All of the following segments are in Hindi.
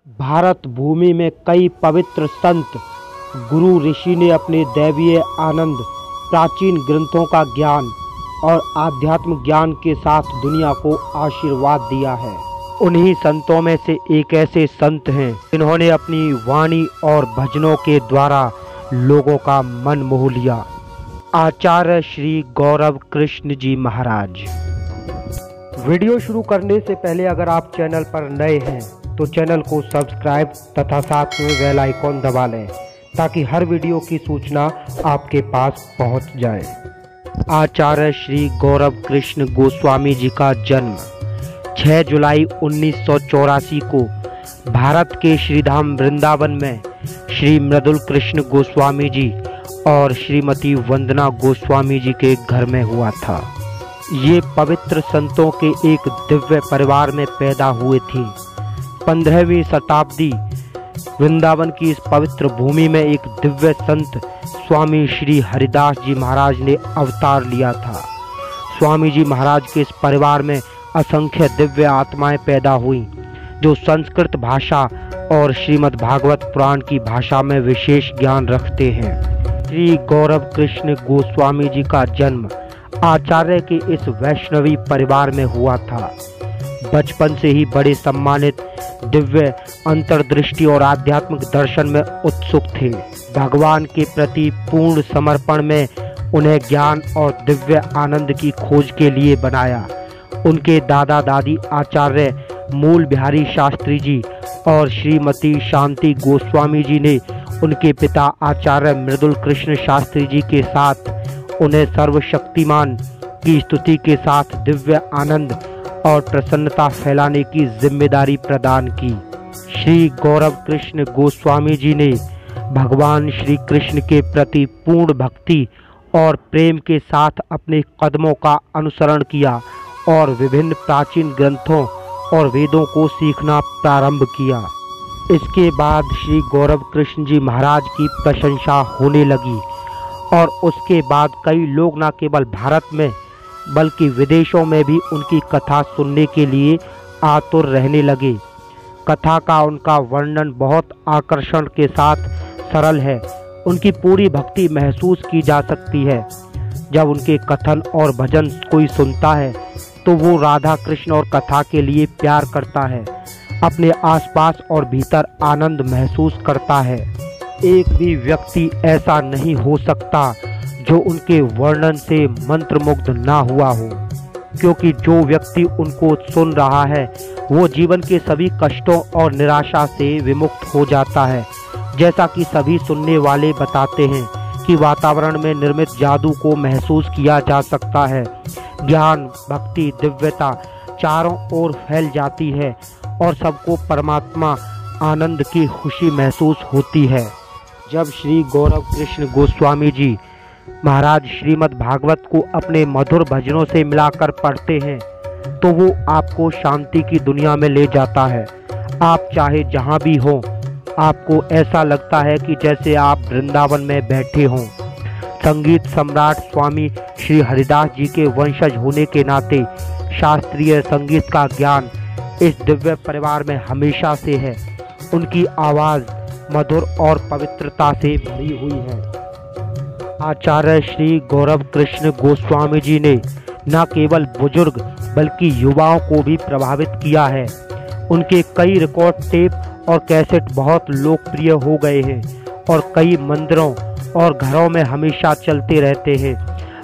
भारत भूमि में कई पवित्र संत गुरु ऋषि ने अपने दैवीय आनंद, प्राचीन ग्रंथों का ज्ञान और आध्यात्म ज्ञान के साथ दुनिया को आशीर्वाद दिया है। उन्हीं संतों में से एक ऐसे संत हैं जिन्होंने अपनी वाणी और भजनों के द्वारा लोगों का मन मोह लिया। आचार्य श्री गौरव कृष्ण जी महाराज। वीडियो शुरू करने से पहले अगर आप चैनल पर नए हैं तो चैनल को सब्सक्राइब तथा साथ में बेल आइकॉन दबा लें ताकि हर वीडियो की सूचना आपके पास पहुंच जाए। आचार्य श्री गौरव कृष्ण गोस्वामी जी का जन्म 6 जुलाई 1984 को भारत के श्रीधाम वृंदावन में श्री मृदुल कृष्ण गोस्वामी जी और श्रीमती वंदना गोस्वामी जी के घर में हुआ था। ये पवित्र संतों के एक दिव्य परिवार में पैदा हुए थे। 15वीं शताब्दी वृंदावन की इस पवित्र भूमि में एक दिव्य संत स्वामी श्री हरिदास जी महाराज ने अवतार लिया था। स्वामी जी महाराज के इस परिवार में असंख्य दिव्य आत्माएं पैदा हुई जो संस्कृत भाषा और श्रीमद् भागवत पुराण की भाषा में विशेष ज्ञान रखते हैं। श्री गौरव कृष्ण गोस्वामी जी का जन्म आचार्य के इस वैष्णवी परिवार में हुआ था। बचपन से ही बड़े सम्मानित, दिव्य अंतर्दृष्टि और आध्यात्मिक दर्शन में उत्सुक थे। भगवान के प्रति पूर्ण समर्पण में उन्हें ज्ञान और दिव्य आनंद की खोज के लिए बनाया। उनके दादा दादी आचार्य मूल बिहारी शास्त्री जी और श्रीमती शांति गोस्वामी जी ने उनके पिता आचार्य मृदुल कृष्ण शास्त्री जी के साथ उन्हें सर्वशक्तिमान की स्तुति के साथ दिव्य आनंद और प्रसन्नता फैलाने की जिम्मेदारी प्रदान की। श्री गौरव कृष्ण गोस्वामी जी ने भगवान श्री कृष्ण के प्रति पूर्ण भक्ति और प्रेम के साथ अपने कदमों का अनुसरण किया और विभिन्न प्राचीन ग्रंथों और वेदों को सीखना प्रारंभ किया। इसके बाद श्री गौरव कृष्ण जी महाराज की प्रशंसा होने लगी और उसके बाद कई लोग न केवल भारत में बल्कि विदेशों में भी उनकी कथा सुनने के लिए आतुर रहने लगे। कथा का उनका वर्णन बहुत आकर्षण के साथ सरल है। उनकी पूरी भक्ति महसूस की जा सकती है। जब उनके कथन और भजन कोई सुनता है तो वो राधा कृष्ण और कथा के लिए प्यार करता है, अपने आसपास और भीतर आनंद महसूस करता है। एक भी व्यक्ति ऐसा नहीं हो सकता जो उनके वर्णन से मंत्रमुग्ध ना हुआ हो, क्योंकि जो व्यक्ति उनको सुन रहा है वो जीवन के सभी कष्टों और निराशा से विमुक्त हो जाता है। जैसा कि सभी सुनने वाले बताते हैं कि वातावरण में निर्मित जादू को महसूस किया जा सकता है। ज्ञान, भक्ति, दिव्यता चारों ओर फैल जाती है और सबको परमात्मा आनंद की खुशी महसूस होती है। जब श्री गौरव कृष्ण गोस्वामी जी महाराज श्रीमद् भागवत को अपने मधुर भजनों से मिलाकर पढ़ते हैं तो वो आपको शांति की दुनिया में ले जाता है। आप चाहे जहाँ भी हों, आपको ऐसा लगता है कि जैसे आप वृंदावन में बैठे हों। संगीत सम्राट स्वामी श्री हरिदास जी के वंशज होने के नाते शास्त्रीय संगीत का ज्ञान इस दिव्य परिवार में हमेशा से है। उनकी आवाज़ मधुर और पवित्रता से भरी हुई है। आचार्य श्री गौरव कृष्ण गोस्वामी जी ने न केवल बुजुर्ग बल्कि युवाओं को भी प्रभावित किया है। उनके कई रिकॉर्ड टेप और कैसेट बहुत लोकप्रिय हो गए हैं और कई मंदिरों और घरों में हमेशा चलते रहते हैं।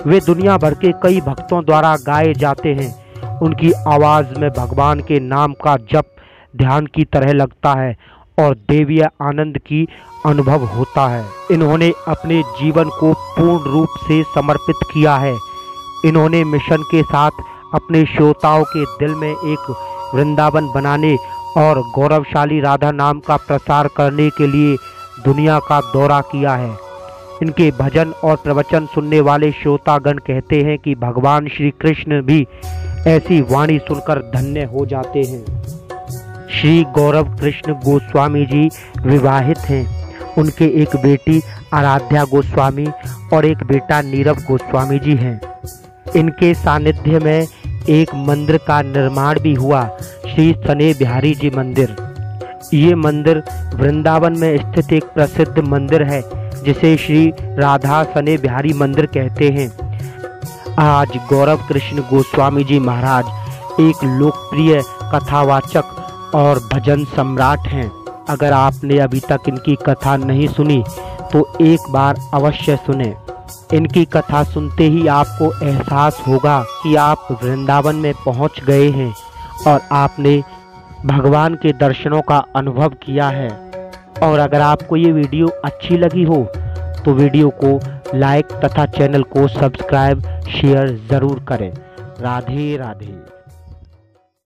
वे दुनिया भर के कई भक्तों द्वारा गाए जाते हैं। उनकी आवाज़ में भगवान के नाम का जप ध्यान की तरह लगता है और देवीय आनंद की अनुभव होता है। इन्होंने अपने जीवन को पूर्ण रूप से समर्पित किया है। इन्होंने मिशन के साथ अपने श्रोताओं के दिल में एक वृंदावन बनाने और गौरवशाली राधा नाम का प्रसार करने के लिए दुनिया का दौरा किया है। इनके भजन और प्रवचन सुनने वाले श्रोतागण कहते हैं कि भगवान श्री कृष्ण भी ऐसी वाणी सुनकर धन्य हो जाते हैं। श्री गौरव कृष्ण गोस्वामी जी विवाहित हैं। उनके एक बेटी आराध्या गोस्वामी और एक बेटा नीरव गोस्वामी जी हैं। इनके सानिध्य में एक मंदिर का निर्माण भी हुआ, श्री सने बिहारी जी मंदिर। ये मंदिर वृंदावन में स्थित एक प्रसिद्ध मंदिर है जिसे श्री राधा सने बिहारी मंदिर कहते हैं। आज गौरव कृष्ण गोस्वामी जी महाराज एक लोकप्रिय कथावाचक और भजन सम्राट हैं। अगर आपने अभी तक इनकी कथा नहीं सुनी तो एक बार अवश्य सुने। इनकी कथा सुनते ही आपको एहसास होगा कि आप वृंदावन में पहुंच गए हैं और आपने भगवान के दर्शनों का अनुभव किया है। और अगर आपको ये वीडियो अच्छी लगी हो तो वीडियो को लाइक तथा चैनल को सब्सक्राइब शेयर ज़रूर करें। राधे राधे।